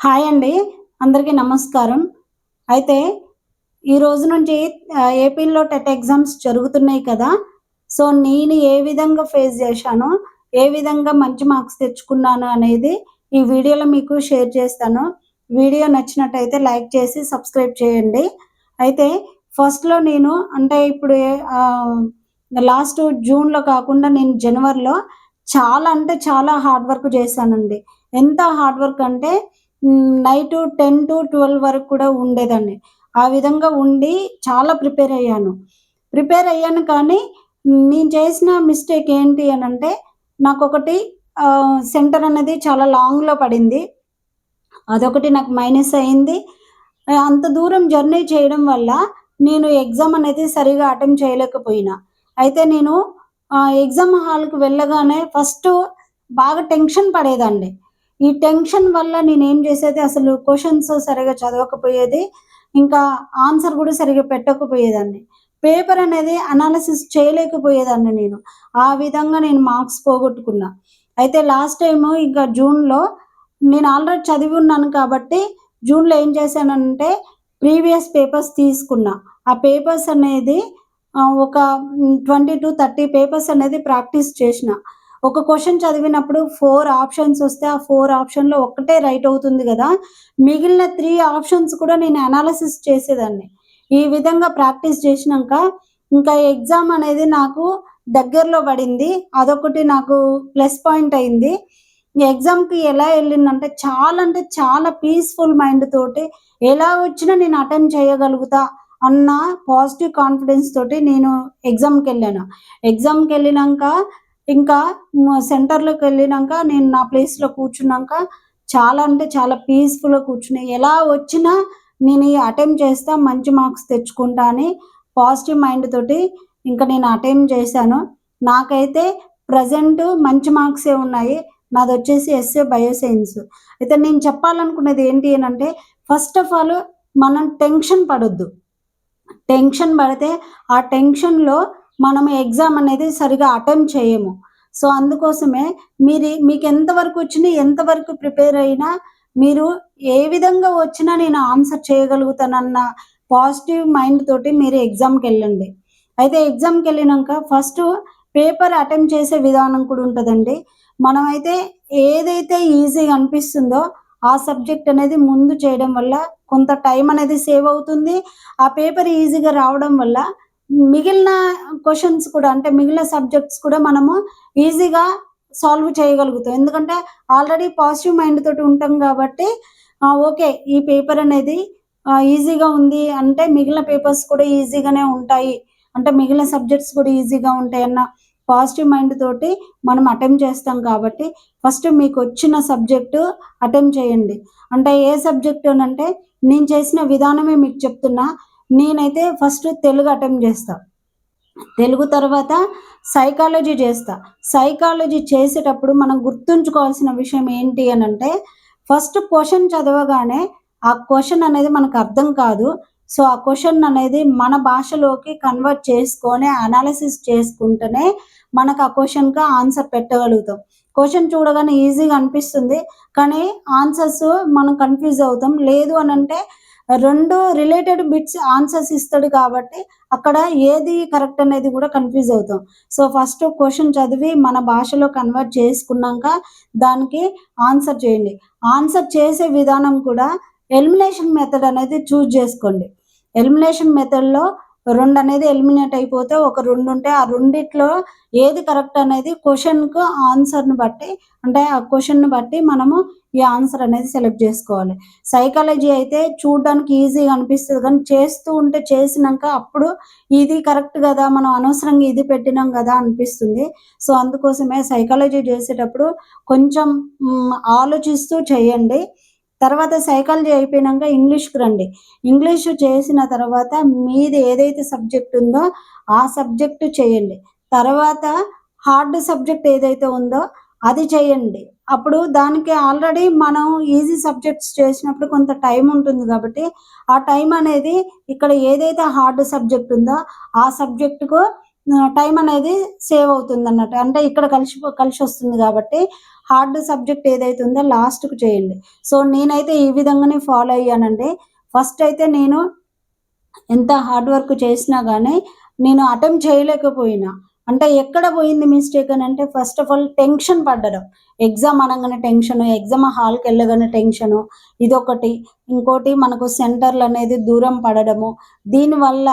Hi అండి. అందరికీ నమస్కారం. అయితే ఈ రోజు నుంచి ఏపీలో టెట్ ఎగ్జామ్స్ జరుగుతున్నాయి కదా! సో, నేను ఏ విధంగా ఫేస్ చేశానో, ఏ విధంగా మంచి మార్క్స్ తెచ్చుకున్నాను అనేది ఈ వీడియోలో మీకు షేర్ చేస్తాను. వీడియో నచ్చినట్టయితే లైక్ చేసి సబ్స్క్రైబ్ చేయండి. అయితే ఫస్ట్‌లో నేను అంటే ఇప్పుడు లాస్ట్ జూన్‌లో కాకుండా నేను జనవరిలో చాలా అంటే చాలా హార్డ్ వర్క్ చేశానండి. ఎంత హార్డ్ వర్క్ అంటే నైటు 10-12 వరకు కూడా ఉండేదాన్ని. ఆ విధంగా ఉండి చాలా ప్రిపేర్ అయ్యాను. ప్రిపేర్ అయ్యాను కానీ నేను చేసిన మిస్టేక్ ఏంటి అనంటే నాకొకటి సెంటర్ అనేది చాలా లాంగ్‌లో పడింది. అదొకటి నాకు మైనస్ అయింది. అంత దూరం జర్నీ చేయడం వల్ల నేను ఎగ్జామ్ అనేది సరిగ్గా అటెంప్ట్ చేయలేకపోయినా. అయితే నేను ఎగ్జామ్ హాల్‌కి వెళ్ళగానే ఫస్టు బాగా టెన్షన్ పడేదాన్ని. ఈ టెన్షన్ వల్ల నేనేం చేసేది అసలు క్వెషన్స్ సరిగ్గా చదవకపోయేది. ఇంకా ఆన్సర్ గూడా సరిగ్గా పెట్టకపోయేదాన్ని. పేపర్ అనేది అనాలిసిస్ చేయలేకపోయేదాన్ని నేను. ఆ విధంగా నేను మార్క్స్ పోగొట్టుకున్నా. అయితే లాస్ట్ టైము ఇంకా జూన్‌లో నేను ఆల్రెడీ చదివి ఉన్నాను కాబట్టి జూన్‌లో ఏం చేశానంటే ప్రీవియస్ పేపర్స్ తీసుకున్నా. ఆ పేపర్స్ అనేది ఒక 20-30 పేపర్స్ అనేది ప్రాక్టీస్ చేషిన. ఒక క్వెషన్ చదివినప్పుడు 4 ఆప్షన్స్ వస్తే, ఆ 4 ఆప్షన్‌లో ఒక్కటే రైట్ అవుతుంది గదా! మిగిలిన 3 ఆప్షన్స్ కూడా నేను అనాలిసిస్ చేసేదాన్ని. ఈ విధంగా ప్రాక్టీస్ చేషినంక ఇంకా ఎగ్జామ్ అనేది నాకు దగ్గరలో పడింది. అదొకటి నాకు ప్లస్ పాయింట్ అయింది. ఈ ఎగ్జామ్‌కి ఎలా ఎళ్ళిందంటే చాలా అంటే చాలా పీస్‌ఫుల్ మైండ్ తోటి ఎలా వచ్చినా నేను అటెంప్ట్ చేయగలుగుతా అన్న పాజిటివ్ కాన్ఫిడెన్స్ తోటి నేను ఎగ్జామ్‌కెళ్ళాను. ఎగ్జామ్‌కెళ్ళినంక ఇంకా సెంటర్‌లోకెళ్ళినంక నేను నా ప్లేస్‌లో కూర్చున్నాక చాలా అంటే చాలా పీస్‌ఫుల్‌గా కూర్చుని ఎలా వచ్చినా నేను అటెంప్ట్ చేస్తా, మంచి మార్క్స్ తెచ్చుకుంటా అని పాజిటివ్ మైండ్ తోటి ఇంక నేను అటెంప్ట్ చేశాను. నాకైతే ప్రెజెంట్ మంచి మార్క్సే ఉన్నాయి. నాదొచ్చేసి ఎస్ఏ బయోసైన్స్. అయితే నేను చెప్పాలనుకున్నది ఏంటి అనంటే ఫస్ట్ ఆఫ్ ఆల్ మనం టెన్షన్ పడొద్దు. టెన్షన్ పడితే ఆ టెన్షన్‌లో మనం ఎగ్జామ్ అనేది సరిగ్గా అటెంప్ట్ చేయము. సో, అందుకోసమే మీకెంత వరకు వచ్చినా, ఎంత వరకు ప్రిపేర్ అయినా, మీరు ఏ విధంగా వచ్చినా నేను ఆన్సర్ చేయగలుగుతానన్న పాజిటివ్ మైండ్ తోటి మీరు ఎగ్జామ్‌కెళ్ళండి. అయితే ఎగ్జామ్‌కెళ్ళినంక ఫస్టు పేపర్ అటెంప్ట్ చేసే విధానం కూడా ఉంటదండి. మనమైతే ఏదైతే ఈజీగా అనిపిస్తుందో ఆ సబ్జెక్ట్ అనేది ముందు చేయడం వల్ల కొంత టైం అనేది సేవ్ అవుతుంది. ఆ పేపర్ ఈజీగా రావడం వల్ల మిగిలిన క్వెషన్స్ కూడా అంటే మిగిలిన సబ్జెక్ట్స్ కూడా మనము ఈజీగా సాల్వ్ చేయగలుగుతాం. ఎందుకంటే ఆల్రెడీ పాజిటివ్ మైండ్ తోటి ఉంటాం కాబట్టి ఓకే. ఈ పేపర్ అనేది ఈజీగా ఉంది అంటే మిగిలిన పేపర్స్ కూడా ఈజీగానే ఉంటాయి. అంటే మిగిలిన సబ్జెక్ట్స్ కూడా ఈజీగా ఉంటాయన్న పాజిటివ్ మైండ్ తోటి మనం అటెంప్ట్ చేస్తాం కాబట్టి ఫస్ట్ మీకొచ్చిన సబ్జెక్టు అటెంప్ట్ చేయండి. అంటే ఏ సబ్జెక్టు అనంటే నేను చేసిన విధానమే మీకు చెప్తున్నా. నేనైతే ఫస్ట్ తెలుగు అటెంప్ట్ చేస్తా. తెలుగు తర్వాత సైకాలజీ చేస్తా. సైకాలజీ చేసేటప్పుడు మనం గుర్తుంచుకోవాల్సిన విషయం ఏంటి అనంటే, ఫస్ట్ క్వెషన్ చదవగానే ఆ క్వెషన్ అనేది మనకు అర్థం కాదు. సో, ఆ క్వెషన్ అనేది మన భాషలోకి కన్వర్ట్ చేసుకొని అనాలిసిస్ చేసుకుంటేనే మనకు ఆ క్వెషన్‌కి ఆన్సర్ పెట్టగలుగుతాం. క్వెషన్ చూడగానే ఈజీగా అనిపిస్తుంది. కానీ ఆన్సర్స్ మనం కన్‌ఫ్యూజ్ అవుతాం. లేదు అనంటే 2 రిలేటెడ్ బిట్స్ ఆన్సర్స్ ఇస్తాడు కాబట్టి అక్కడ ఏది కరెక్ట్ అనేది కూడా కన్‌ఫ్యూజ్ అవుతాం. సో, ఫస్ట్ క్వెషన్ చదివి మన భాషలో కన్వర్ట్ చేసుకున్నాక దానికి ఆన్సర్ చేయండి. ఆన్సర్ చేసే విధానం కూడా ఎలిమినేషన్ మెథడ్ అనేది చూజ్ చేసుకోండి. ఎలిమినేషన్ మెథడ్‌లో 2 అనేది ఎలిమినేట్ అయిపోతే ఒక 2 ఉంటే ఆ రెండిట్లో ఏది కరెక్ట్ అనేది క్వెషన్‌కు ఆన్సర్‌ని బట్టి అంటే ఆ క్వెషన్‌ని బట్టి మనము ఈ ఆన్సర్ అనేది సెలెక్ట్ జేసుకోవాలి. సైకాలజీ అయితే చూడ్డానికి ఈజీగా అనిపిస్తది కానీ చేస్తూ ఉంటే చేసినంక అప్పుడు ఇది కరెక్ట్ గదా! మనం అనవసరంగా ఇది పెట్టినాం గదా! అనిపిస్తుంది. సో, అందుకోసమే సైకాలజీ జేసేటప్పుడు కొంచెం ఆలోచిస్తూ చేయండి. తర్వాత సైకాలజీ అయిపోయినంక ఇంగ్లీష్‌కి రండి. ఇంగ్లీషు చేసిన తర్వాత మీది ఏదైతే సబ్జెక్ట్ ఉందో ఆ సబ్జెక్ట్ చేయండి. తర్వాత హార్డ్ సబ్జెక్ట్ ఏదైతే ఉందో అది చేయండి. అప్పుడు దానికి ఆల్రెడీ మనం ఈజీ సబ్జెక్ట్స్ చేసినప్పుడు కొంత టైం ఉంటుంది గాబట్టి, ఆ టైం అనేది ఇక్కడ ఏదైతే హార్డ్ సబ్జెక్ట్ ఉందో ఆ సబ్జెక్ట్‌కు టైం అనేది సేవ్ అవుతుందన్నట్టు. అంటే ఇక్కడ కలిసొస్తుంది గాబట్టి హార్డ్ సబ్జెక్ట్ ఏదైతే ఉందో లాస్ట్‌కి చేయండి. సో, నేనైతే ఈ విధంగానే ఫాలో అయ్యానండి. ఫస్ట్ అయితే నేను ఎంత హార్డ్ వర్క్ చేసినా గానీ, నేను అటెంప్ట్ చేయలేకపోయినా. అంటే ఎక్కడ పోయింది మిస్టేక్ అనంటే, ఫస్ట్ ఆఫ్ ఆల్ టెన్షన్ పడ్డడం. ఎగ్జామ్ అనంగానే టెన్షను, ఎగ్జామ్ హాల్‌కెళ్ళగానే టెన్షను, ఇదొకటి. ఇంకోటి మనకు సెంటర్‌లనేది దూరం పడడము. దీనివల్ల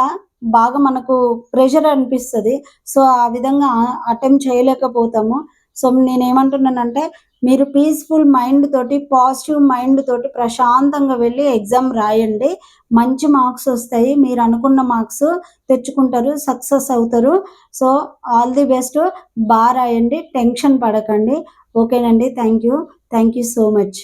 బాగా మనకు ప్రెషర్ అనిపిస్తది. సో, ఆ విధంగా అటెంప్ట్ చేయలేకపోతాము. సో, నేనేమంటున్నానంటే, మీరు పీస్‌ఫుల్ మైండ్ తోటి, పాజిటివ్ మైండ్ తోటి ప్రశాంతంగా వెళ్లి ఎగ్జామ్ రాయండి. మంచి మార్క్సొస్తాయి. మీరనుకున్న మార్క్స్ తెచ్చుకుంటారు. సక్సెస్ అవుతారు. So, all the best. రాయండి. టెన్షన్ పడకండి. ఓకేనండి. Thank you. Thank you so much.